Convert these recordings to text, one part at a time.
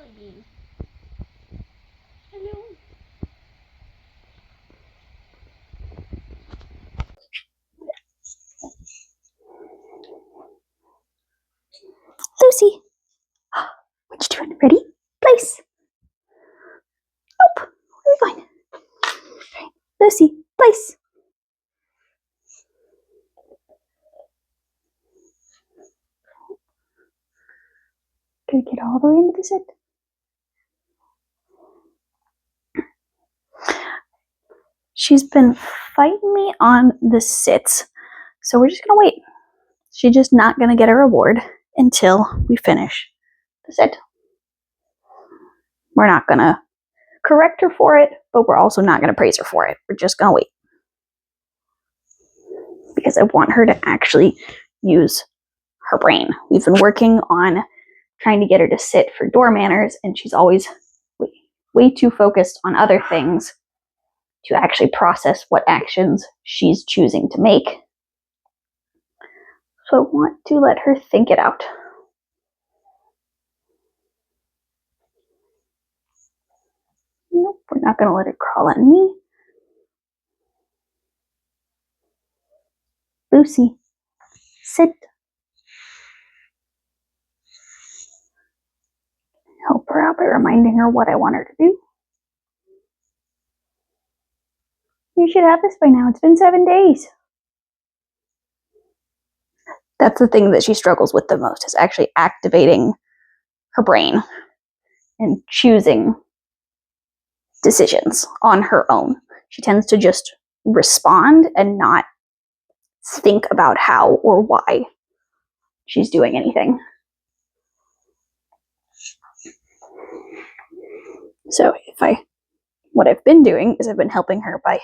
Jelly. Hello. Lucy. What you doing? Ready? Place. Nope. Where are we going? Lucy, place. Can we get all the way into the sit? She's been fighting me on the sits, so we're just gonna wait. She's just not gonna get a reward until we finish the sit. We're not gonna correct her for it, but we're also not gonna praise her for it. We're just gonna wait. Because I want her to actually use her brain. We've been working on trying to get her to sit for door manners, and she's always way too focused on other things to actually process what actions she's choosing to make. So I want to let her think it out. Nope, we're not going to let her crawl on me. Lucy, sit. Help her out by reminding her what I want her to do. You should have this by now. It's been 7 days. That's the thing that she struggles with the most, is actually activating her brain and choosing decisions on her own. She tends to just respond and not think about how or why she's doing anything. So what I've been doing is I've been helping her by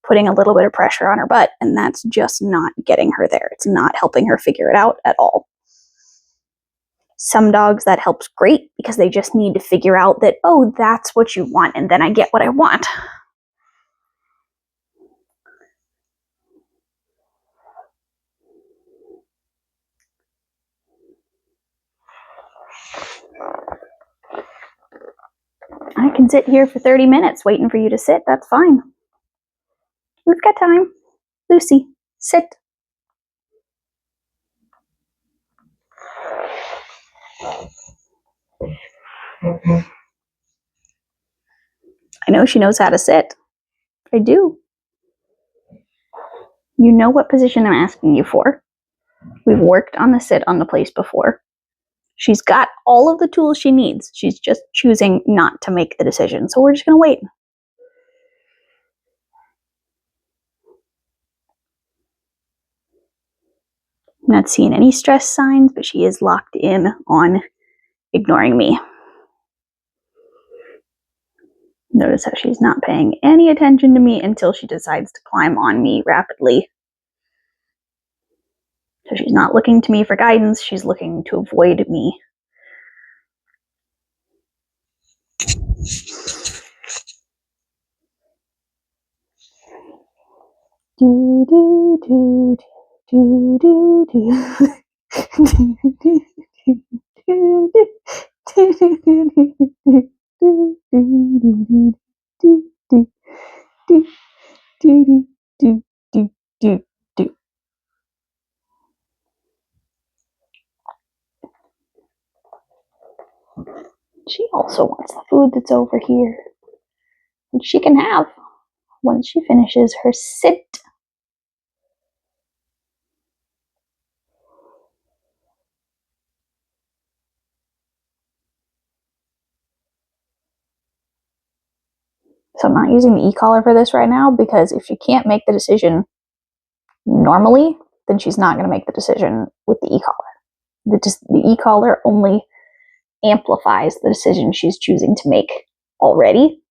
putting a little bit of pressure on her butt, and that's just not getting her there. It's not helping her figure it out at all. Some dogs that helps great because they just need to figure out that, oh, that's what you want, and then I get what I want. I can sit here for 30 minutes waiting for you to sit. That's fine. We've got time. Lucy, sit. I know she knows how to sit. I do. You know what position I'm asking you for. We've worked on the sit on the place before. She's got all of the tools she needs. She's just choosing not to make the decision. So we're just going to wait. I'm not seeing any stress signs, but she is locked in on ignoring me. Notice how she's not paying any attention to me until she decides to climb on me rapidly. So she's not looking to me for guidance. She's looking to avoid me. Do do do do do do. She also wants the food that's over here, which she can have once she finishes her sit. So I'm not using the e-collar for this right now, because if she can't make the decision normally, then she's not going to make the decision with the e-collar. The e-collar only amplifies the decision she's choosing to make already.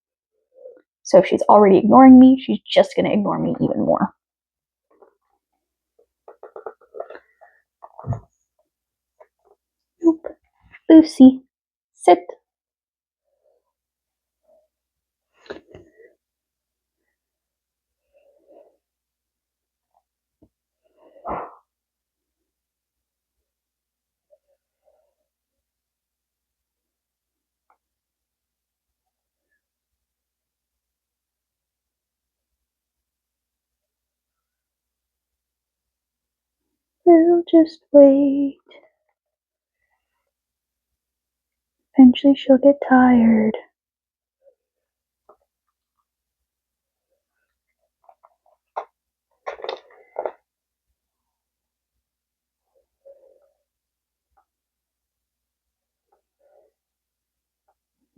So if she's already ignoring me, she's just going to ignore me even more. Nope. Lucy, sit. We'll just wait. Eventually she'll get tired.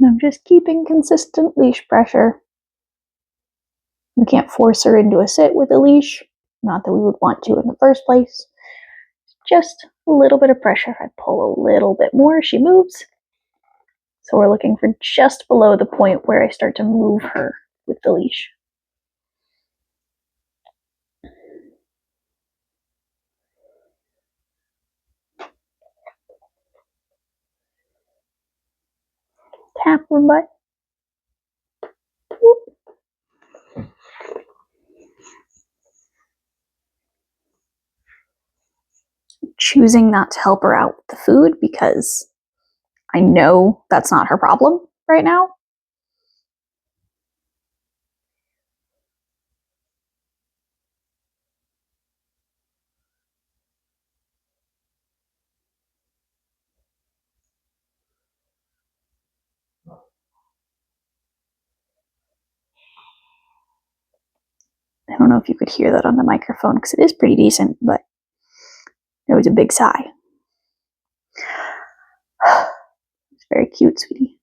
I'm just keeping consistent leash pressure. We can't force her into a sit with a leash. Not that we would want to in the first place. Just a little bit of pressure. If I pull a little bit more, she moves. So we're looking for just below the point where I start to move her with the leash. Tap her butt. Whoop. Choosing not to help her out with the food because I know that's not her problem right now. I don't know if you could hear that on the microphone because it is pretty decent, but it was a big sigh. It's very cute, sweetie.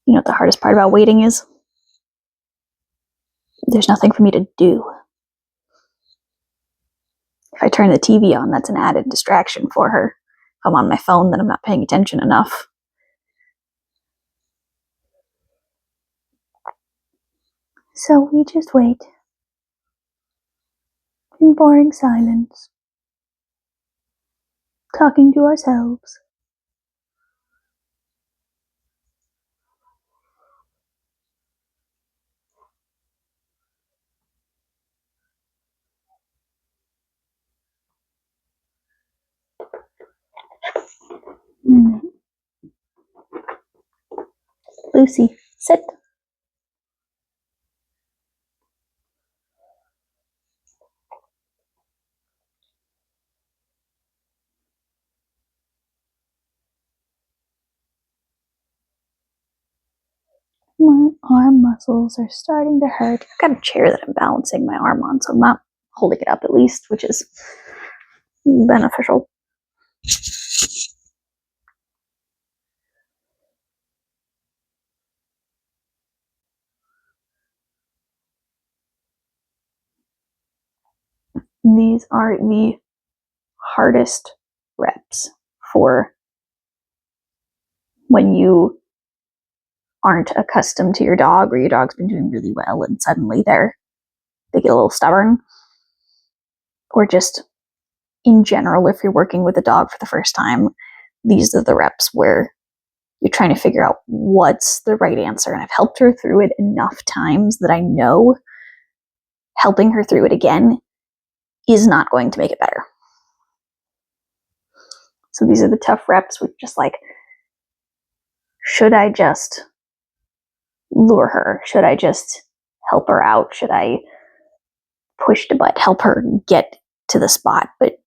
You know what the hardest part about waiting is? There's nothing for me to do. If I turn the TV on, that's an added distraction for her. If I'm on my phone, then I'm not paying attention enough. So we just wait. In boring silence. Talking to ourselves. Lucy, sit. My arm muscles are starting to hurt. I've got a chair that I'm balancing my arm on, so I'm not holding it up at least, which is beneficial. These are the hardest reps for when you aren't accustomed to your dog, or your dog's been doing really well and suddenly they get a little stubborn, or just in general, if you're working with a dog for the first time, these are the reps where you're trying to figure out what's the right answer. And I've helped her through it enough times that I know helping her through it again is not going to make it better. So these are the tough reps with just like, should I just lure her? Should I just help her out? Should I push the butt, help her get to the spot? But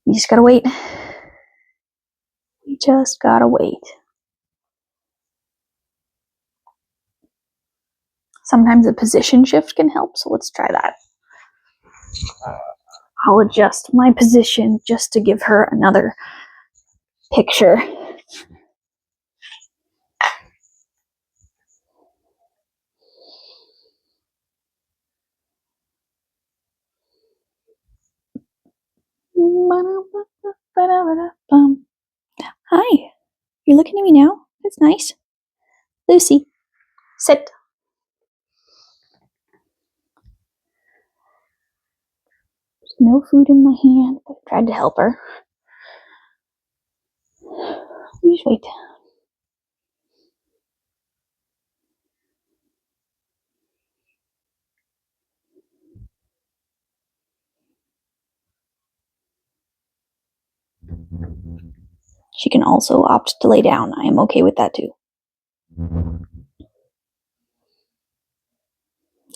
you just gotta wait. You just gotta wait. Sometimes a position shift can help, so let's try that. I'll adjust my position just to give her another picture. Hi, you're looking at me now? That's nice. Lucy, sit. There's no food in my hand, but I tried to help her. Please wait. She can also opt to lay down. I am okay with that too.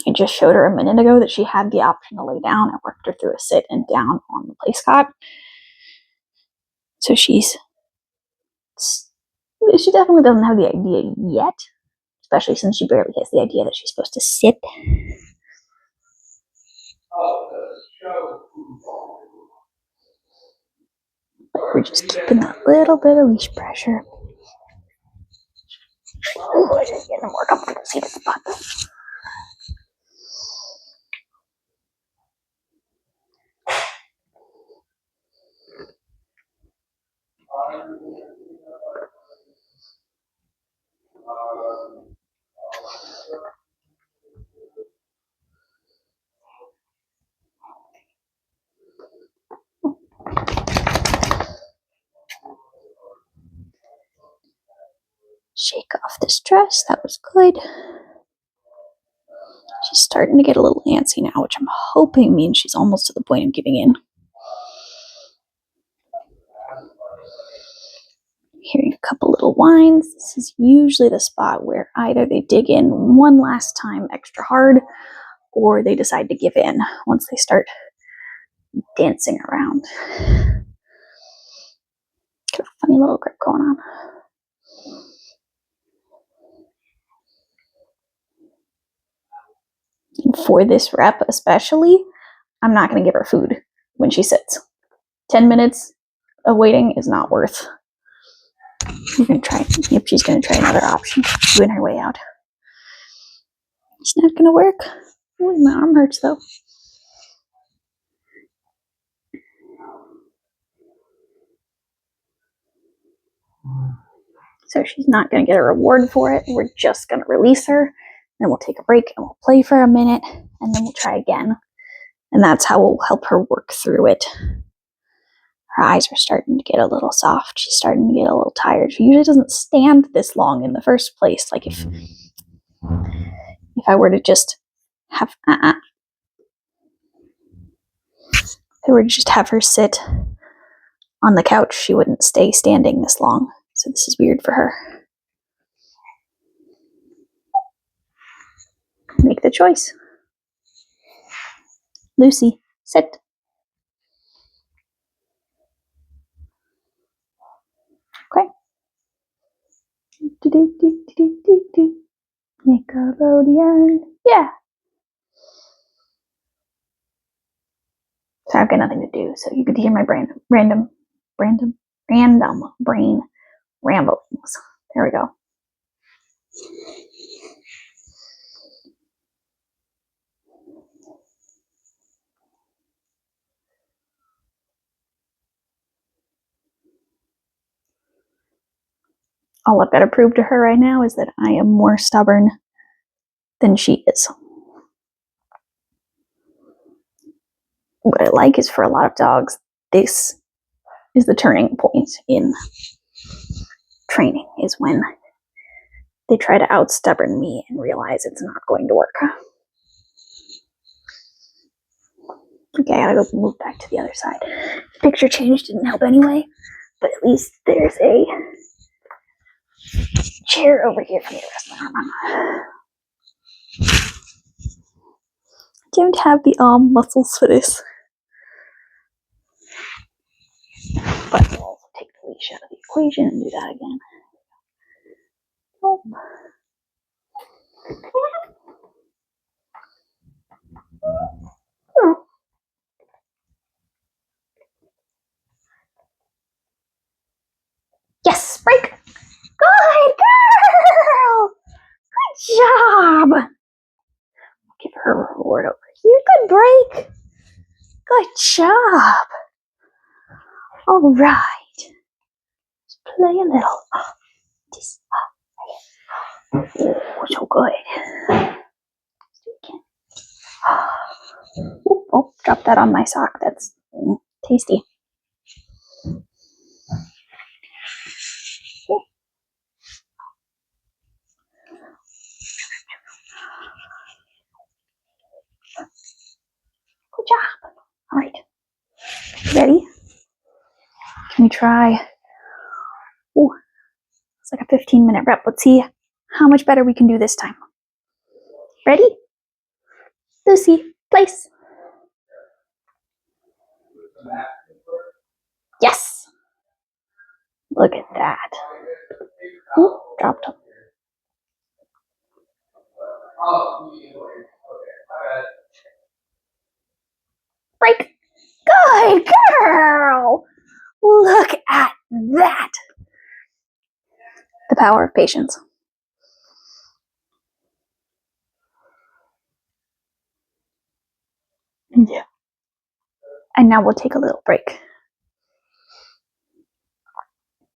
I just showed her a minute ago that she had the option to lay down. I worked her through a sit and down on the place cot. So she definitely doesn't have the idea yet, especially since she barely has the idea that she's supposed to sit. But we're just keeping that little bit of leash pressure. Oh, I just get a more comfortable seated spot. Shake off the stress. That was good. She's starting to get a little antsy now, which I'm hoping means she's almost to the point of giving in. Hearing a couple little whines. This is usually the spot where either they dig in one last time extra hard, or they decide to give in once they start dancing around. Got a funny little grip going on. And for this rep especially, I'm not going to give her food when she sits. 10 minutes of waiting is not worth. You're going to try. Yep, she's going to try another option. Doing her way out. It's not going to work. Ooh, my arm hurts though. So she's not going to get a reward for it. We're just going to release her. Then we'll take a break and we'll play for a minute. And then we'll try again. And that's how we'll help her work through it. Her eyes are starting to get a little soft. She's starting to get a little tired. She usually doesn't stand this long in the first place. Like if I were to just have her sit on the couch, she wouldn't stay standing this long. So this is weird for her. Make the choice. Lucy, sit. Okay. Nickelodeon. Yeah. So I've got nothing to do, so you could hear my random brain ramblings. There we go. All I've got to prove to her right now is that I am more stubborn than she is. What I like is for a lot of dogs, this is the turning point in training, is when they try to out-stubborn me and realize it's not going to work. Okay, I gotta go move back to the other side. Picture change didn't help anyway, but at least there's a chair over here for me to rest my arm on. I don't have the arm muscles for this. But I'll also take the leash out of the equation and do that again. Oh. Oh. Yes, break! Good girl! Good job! I'll give her a reward over here. Good break! Good job! All right. Let's play a little. Oh, so good. Oh, drop that on my sock. That's tasty. Good job. All right. Ready? Can we try 15-minute rep. Let's see how much better we can do this time. Ready? Lucy, place. Yes. Look at that. Ooh, dropped. Break. Good girl. Look at that. The power of patience. Yeah. And now we'll take a little break.